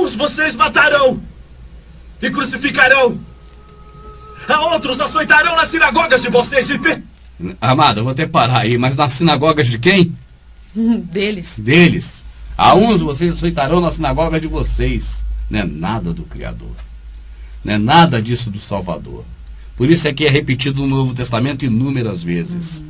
uns vocês matarão e crucificarão. A outros açoitarão nas sinagogas de vocês e... Amado, eu vou até parar aí, mas nas sinagogas de quem? Deles. Deles. A uns vocês açoitarão na sinagoga de vocês. Não é nada do Criador. Não é nada disso do Salvador. Por isso é que é repetido no Novo Testamento inúmeras vezes.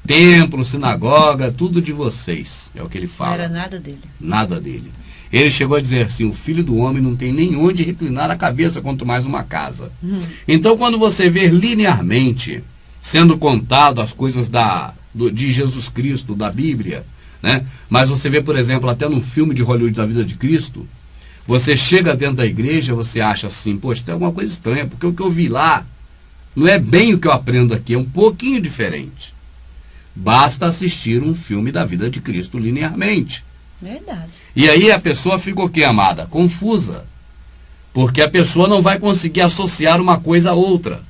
Templo, sinagoga, tudo de vocês. É o que ele fala. Não era nada dele. Nada dele. Ele chegou a dizer assim, o Filho do Homem não tem nem onde reclinar a cabeça, quanto mais uma casa. Então, quando você vê linearmente sendo contado as coisas de Jesus Cristo, da Bíblia, né? Mas você vê, por exemplo, até num filme de Hollywood da vida de Cristo, você chega dentro da igreja, você acha assim, poxa, tem alguma coisa estranha, porque o que eu vi lá não é bem o que eu aprendo aqui, é um pouquinho diferente. Basta assistir um filme da vida de Cristo linearmente. Verdade. E aí a pessoa fica o quê, amada? Confusa. Porque a pessoa não vai conseguir associar uma coisa a outra.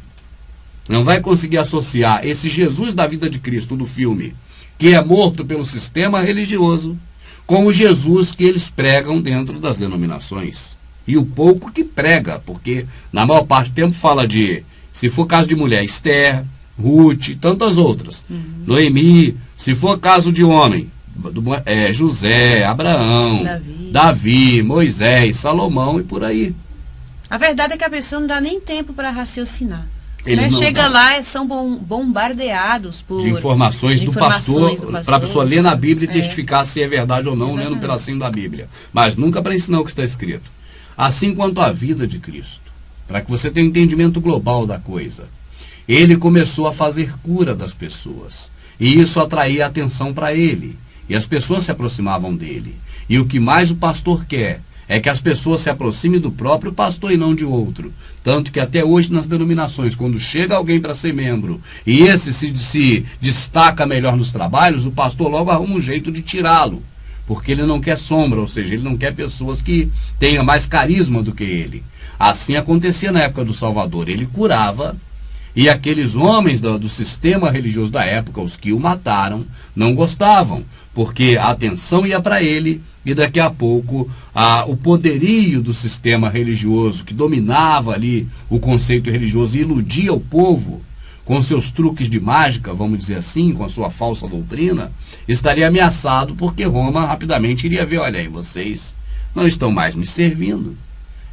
Não vai conseguir associar esse Jesus da vida de Cristo, do filme, que é morto pelo sistema religioso, com o Jesus que eles pregam dentro das denominações. E o pouco que prega, porque na maior parte do tempo fala de, se for caso de mulher, Esther, Ruth, tantas outras. Noemi, se for caso de homem, José, Abraão, Davi, Moisés, Salomão e por aí. A verdade é que a pessoa não dá nem tempo para raciocinar. Né? Chega lá, são bombardeados por de informações do pastor, para a pessoa ler na Bíblia e testificar se é verdade ou não, lendo um pedacinho da Bíblia. Mas nunca para ensinar o que está escrito. Assim quanto a vida de Cristo, para que você tenha um entendimento global da coisa. Ele começou a fazer cura das pessoas. E isso atraía atenção para ele. E as pessoas se aproximavam dele. E o que mais o pastor quer é que as pessoas se aproximem do próprio pastor e não de outro. Tanto que até hoje nas denominações, quando chega alguém para ser membro e esse se destaca melhor nos trabalhos, o pastor logo arruma um jeito de tirá-lo. Porque ele não quer sombra, ou seja, ele não quer pessoas que tenham mais carisma do que ele. Assim acontecia na época do Salvador. Ele curava e aqueles homens do sistema religioso da época, os que o mataram, não gostavam. Porque a atenção ia para ele e daqui a pouco o poderio do sistema religioso que dominava ali o conceito religioso e iludia o povo com seus truques de mágica, vamos dizer assim, com a sua falsa doutrina, estaria ameaçado porque Roma rapidamente iria ver, olha aí, vocês não estão mais me servindo.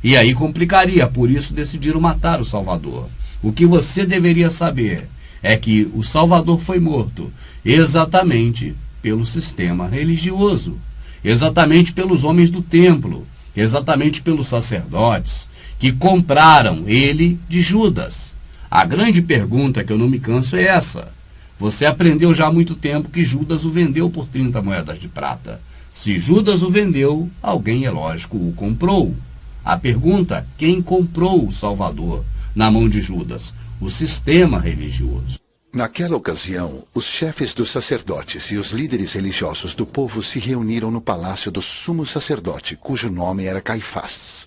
E aí complicaria, por isso decidiram matar o Salvador. O que você deveria saber é que o Salvador foi morto exatamente pelo sistema religioso, exatamente pelos homens do templo, exatamente pelos sacerdotes, que compraram ele de Judas. A grande pergunta que eu não me canso é essa. Você aprendeu já há muito tempo que Judas o vendeu por 30 moedas de prata. Se Judas o vendeu, alguém, é lógico, o comprou. A pergunta, quem comprou o Salvador na mão de Judas? O sistema religioso. Naquela ocasião, os chefes dos sacerdotes e os líderes religiosos do povo se reuniram no palácio do sumo sacerdote, cujo nome era Caifás.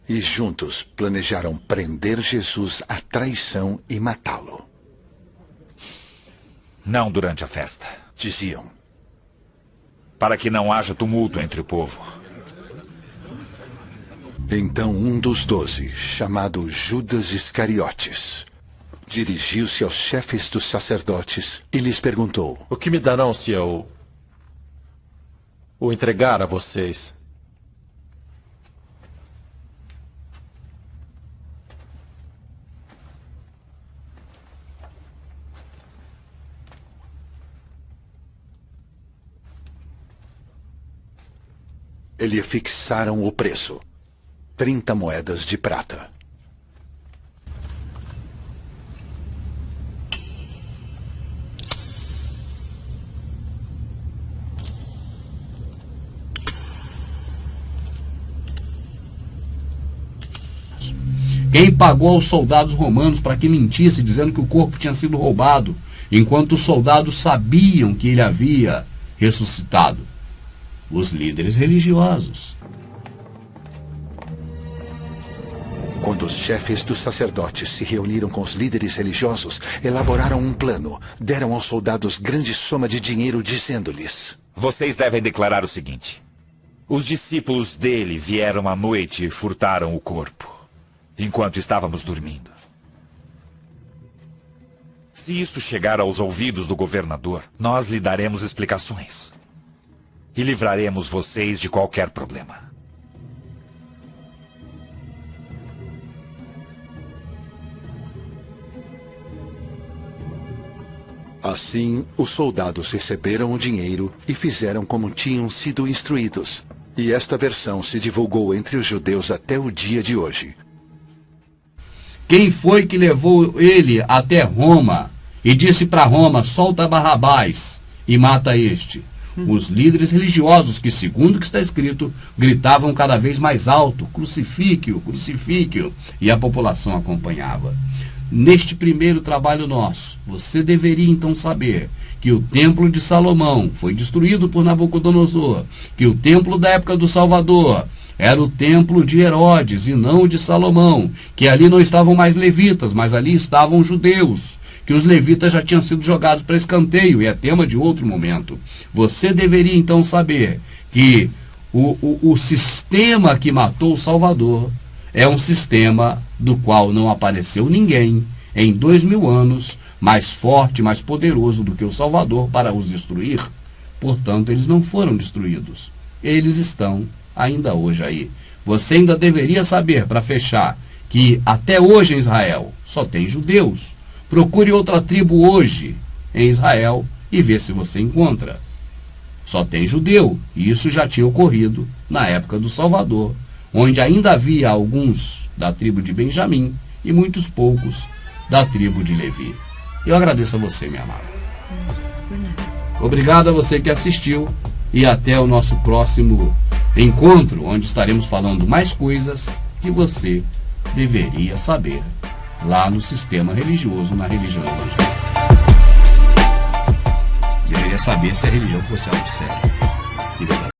E juntos planejaram prender Jesus à traição e matá-lo. Não durante a festa. Diziam. Para que não haja tumulto entre o povo. Então um dos 12, chamado Judas Iscariotes, dirigiu-se aos chefes dos sacerdotes e lhes perguntou: O que me darão se eu o entregar a vocês? E lhe fixaram o preço: 30 moedas de prata. Quem pagou aos soldados romanos para que mentisse, dizendo que o corpo tinha sido roubado, enquanto os soldados sabiam que ele havia ressuscitado? Os líderes religiosos. Quando os chefes dos sacerdotes se reuniram com os líderes religiosos, elaboraram um plano, deram aos soldados grande soma de dinheiro, dizendo-lhes: Vocês devem declarar o seguinte: Os discípulos dele vieram à noite e furtaram o corpo, enquanto estávamos dormindo. Se isso chegar aos ouvidos do governador, nós lhe daremos explicações. E livraremos vocês de qualquer problema. Assim, os soldados receberam o dinheiro e fizeram como tinham sido instruídos. E esta versão se divulgou entre os judeus até o dia de hoje. Quem foi que levou ele até Roma e disse para Roma: solta Barrabás e mata este? Os líderes religiosos que, segundo o que está escrito, gritavam cada vez mais alto: crucifique-o, crucifique-o, e a população acompanhava. Neste primeiro trabalho nosso, você deveria então saber que o templo de Salomão foi destruído por Nabucodonosor, que o templo da época do Salvador era o templo de Herodes e não o de Salomão, que ali não estavam mais levitas, mas ali estavam judeus, que os levitas já tinham sido jogados para escanteio, e é tema de outro momento. Você deveria então saber que o sistema que matou o Salvador é um sistema do qual não apareceu ninguém em 2000 anos mais forte, mais poderoso do que o Salvador para os destruir. Portanto, eles não foram destruídos. Eles estão ainda hoje aí. Você ainda deveria saber, para fechar, que até hoje em Israel só tem judeus. Procure outra tribo hoje em Israel e vê se você encontra. Só tem judeu, e isso já tinha ocorrido na época do Salvador, onde ainda havia alguns da tribo de Benjamim e muitos poucos da tribo de Levi. Eu agradeço a você, minha amada. Obrigado a você que assistiu e até o nosso próximo encontro, onde estaremos falando mais coisas que você deveria saber lá no sistema religioso, na religião evangélica. Deveria saber se a religião fosse algo sério.